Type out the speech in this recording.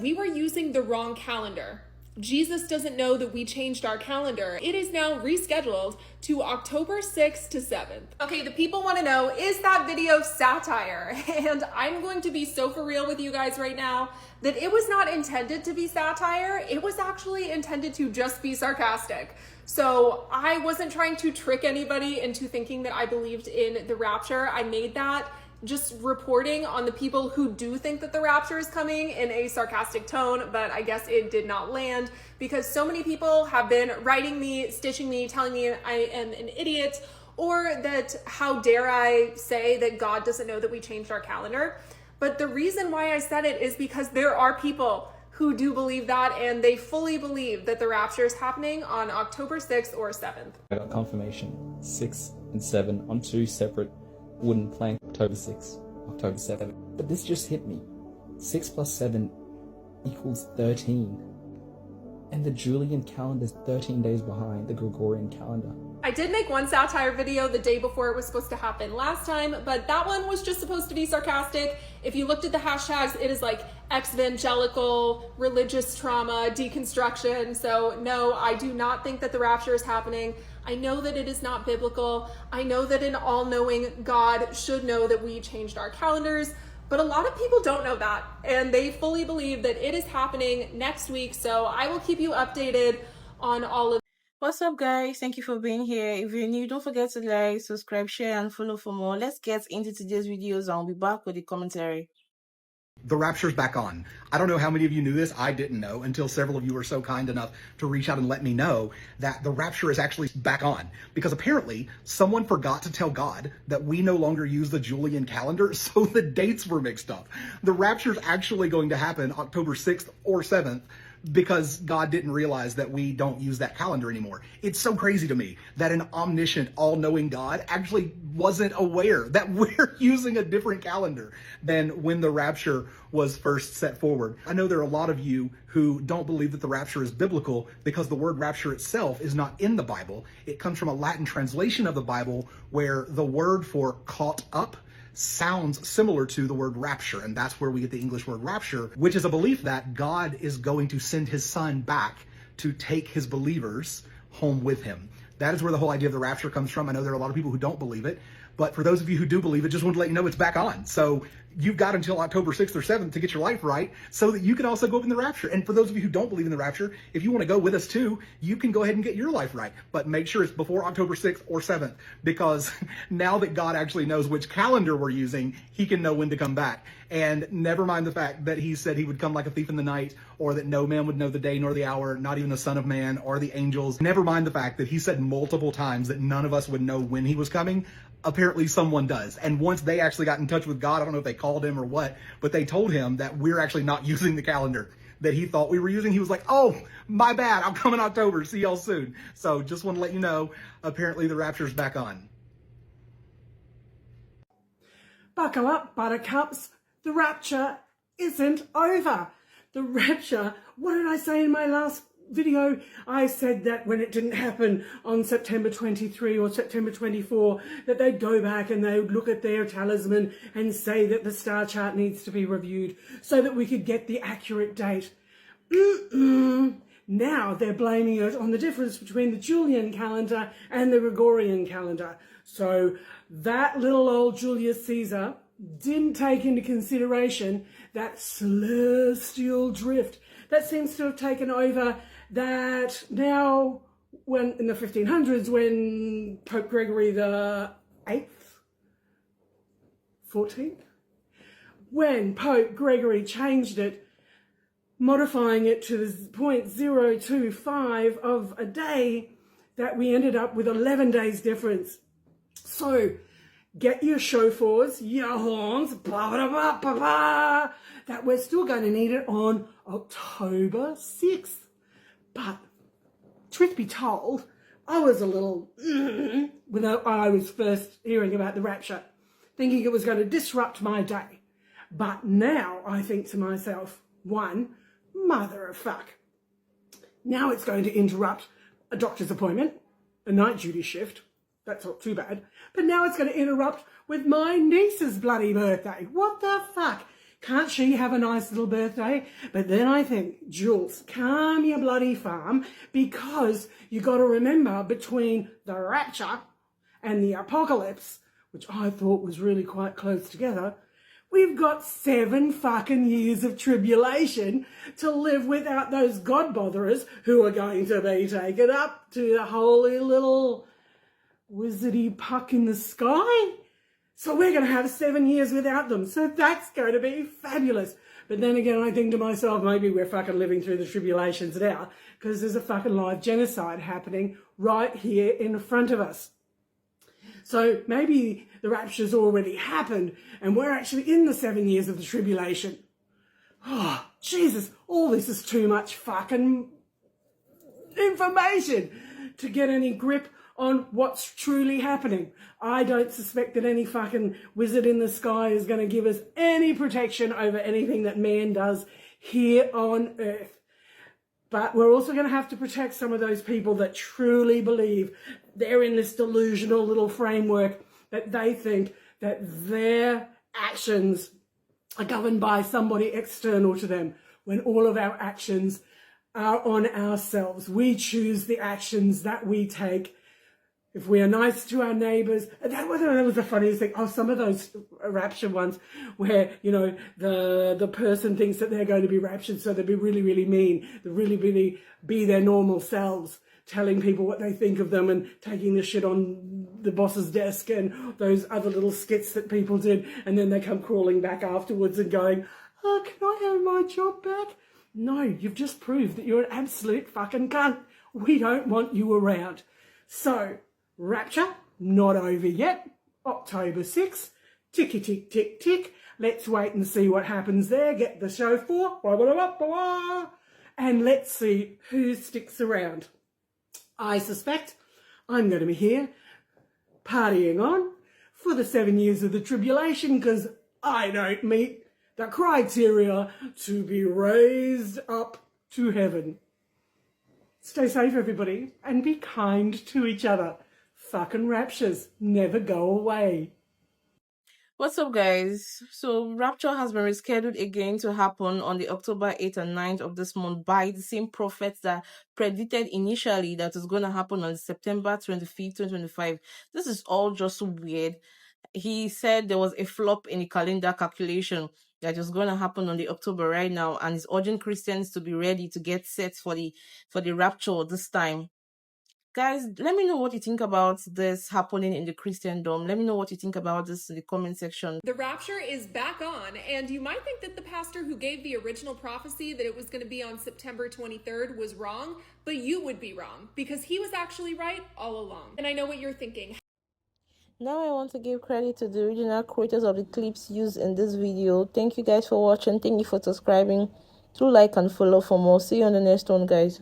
We were using the wrong calendar. Jesus doesn't know that we changed our calendar. It is now rescheduled to October 6th to 7th. Okay, the people want to know, is that video satire? And I'm going to be so for real with you guys right now that it was not intended to be satire. It was actually intended to just be sarcastic. So I wasn't trying to trick anybody into thinking that I believed in the rapture. I made that just reporting on the people who do think that the rapture is coming in a sarcastic tone, but I guess it did not land because so many people have been writing me, stitching me, telling me I am an idiot, or that how dare I say that God doesn't know that we changed our calendar. But the reason why I said it is because there are people who do believe that, and they fully believe that the rapture is happening on October 6th or 7th. I got confirmation 6 and 7 on two separate wooden plank, October 6th, October 7th. But this just hit me. 6 plus 7 equals 13. And the Julian calendar is 13 days behind the Gregorian calendar. I did make one satire video the day before it was supposed to happen last time, but that one was just supposed to be sarcastic. If you looked at the hashtags, it is like evangelical, religious trauma, deconstruction. So no, I do not think that the rapture is happening. I know that it is not biblical. I know that an all-knowing God should know that we changed our calendars, but a lot of people don't know that, and they fully believe that it is happening next week. So I will keep you updated on all of. What's up, guys? Thank you for being here. If you're new, don't forget to like, subscribe, share, and follow for more. Let's get into today's videos, and I'll be back with the commentary. The rapture's back on. I don't know how many of you knew this. I didn't know until several of you were so kind enough to reach out and let me know that the rapture is actually back on. Because apparently someone forgot to tell God that we no longer use the Julian calendar, so the dates were mixed up. The rapture's actually going to happen October 6th or 7th because God didn't realize that we don't use that calendar anymore. It's so crazy to me that an omniscient, all-knowing God actually wasn't aware that we're using a different calendar than when the rapture was first set forward. I know there are a lot of you who don't believe that the rapture is biblical because the word rapture itself is not in the Bible. It comes from a Latin translation of the Bible where the word for caught up sounds similar to the word rapture, and that's where we get the English word rapture, which is a belief that God is going to send his son back to take his believers home with him. That is where the whole idea of the rapture comes from. I know there are a lot of people who don't believe it, but for those of you who do believe it, just wanted to let you know it's back on. So you've got until October 6th or 7th to get your life right so that you can also go up in the rapture. And for those of you who don't believe in the rapture, if you want to go with us too, you can go ahead and get your life right. But make sure it's before October 6th or 7th, because now that God actually knows which calendar we're using, he can know when to come back. And never mind the fact that he said he would come like a thief in the night, or that no man would know the day nor the hour, not even the Son of Man or the angels. Never mind the fact that he said multiple times that none of us would know when he was coming. Apparently someone does. And once they actually got in touch with God, I don't know if they called him or what, but they told him that we're actually not using the calendar that he thought we were using. He was like, oh, my bad, I'll come in October, see y'all soon. So just want to let you know, apparently the rapture's back on. Buckle up, buttercups. The rapture isn't over. The rapture, what did I say in my last video? I said that when it didn't happen on September 23 or September 24, that they'd go back and they would look at their talisman and say that the star chart needs to be reviewed so that we could get the accurate date. Now they're blaming it on the difference between the Julian calendar and the Gregorian calendar. So that little old Julius Caesar didn't take into consideration that celestial drift that seems to have taken over, that now when in the 1500s, when Pope Gregory the 8th, 14th, when Pope Gregory changed it, modifying it to the 0.025 of a day, that we ended up with 11 days difference. So get your shofars, your horns, blah, blah, blah, blah, blah, that we're still going to need it on October 6th. But truth be told, I was a little when I was first hearing about the rapture, thinking it was going to disrupt my day. But now I think to myself, one, mother of fuck. Now it's going to interrupt a doctor's appointment, a night duty shift. That's not too bad. But now it's going to interrupt with my niece's bloody birthday. What the fuck? Can't she have a nice little birthday? But then I think, Jules, calm your bloody farm, because you got to remember, between the rapture and the apocalypse, which I thought was really quite close together, we've got 7 fucking years of tribulation to live without those God botherers who are going to be taken up to the holy little wizardy puck in the sky. So we're going to have 7 years without them. So that's going to be fabulous. But then again, I think to myself, maybe we're fucking living through the tribulations now, because there's a fucking live genocide happening right here in front of us. So maybe the rapture's already happened and we're actually in the 7 years of the tribulation. Oh, Jesus, all this is too much fucking information to get any grip on what's truly happening. I don't suspect that any fucking wizard in the sky is going to give us any protection over anything that man does here on earth. But we're also going to have to protect some of those people that truly believe they're in this delusional little framework, that they think that their actions are governed by somebody external to them, when all of our actions are on ourselves. We choose the actions that we take. If we are nice to our neighbours, that was the funniest thing. Oh, some of those rapture ones where, you know, the person thinks that they're going to be raptured, so they'll be really, really mean. They'll really be their normal selves, telling people what they think of them and taking the shit on the boss's desk and those other little skits that people did. And then they come crawling back afterwards and going, oh, can I have my job back? No, you've just proved that you're an absolute fucking cunt. We don't want you around. So, Rapture, not over yet. October 6th, ticky tick tick tick. Let's wait and see what happens there. Get the show for, and let's see who sticks around. I suspect I'm going to be here partying on for the 7 years of the tribulation, because I don't meet the criteria to be raised up to heaven. Stay safe, everybody, and be kind to each other. Fucking raptures never go away. What's up, guys? So Rapture has been rescheduled again to happen on the October 8th and 9th of this month by the same prophets that predicted initially that it's going to happen on September 25th, 2025. This is all just weird. He said there was a flop in the calendar calculation that was going to happen on the October right now, and is urging Christians to be ready to get set for the rapture this time. Guys, let me know what you think about this happening in the Christendom. Let me know what you think about this in the comment section. The rapture is back on, and you might think that the pastor who gave the original prophecy that it was going to be on September 23rd was wrong, but you would be wrong, because he was actually right all along. And I know what you're thinking. Now I want to give credit to the original creators of the clips used in this video. Thank you guys for watching. Thank you for subscribing. Do like and follow for more. See you on the next one, guys.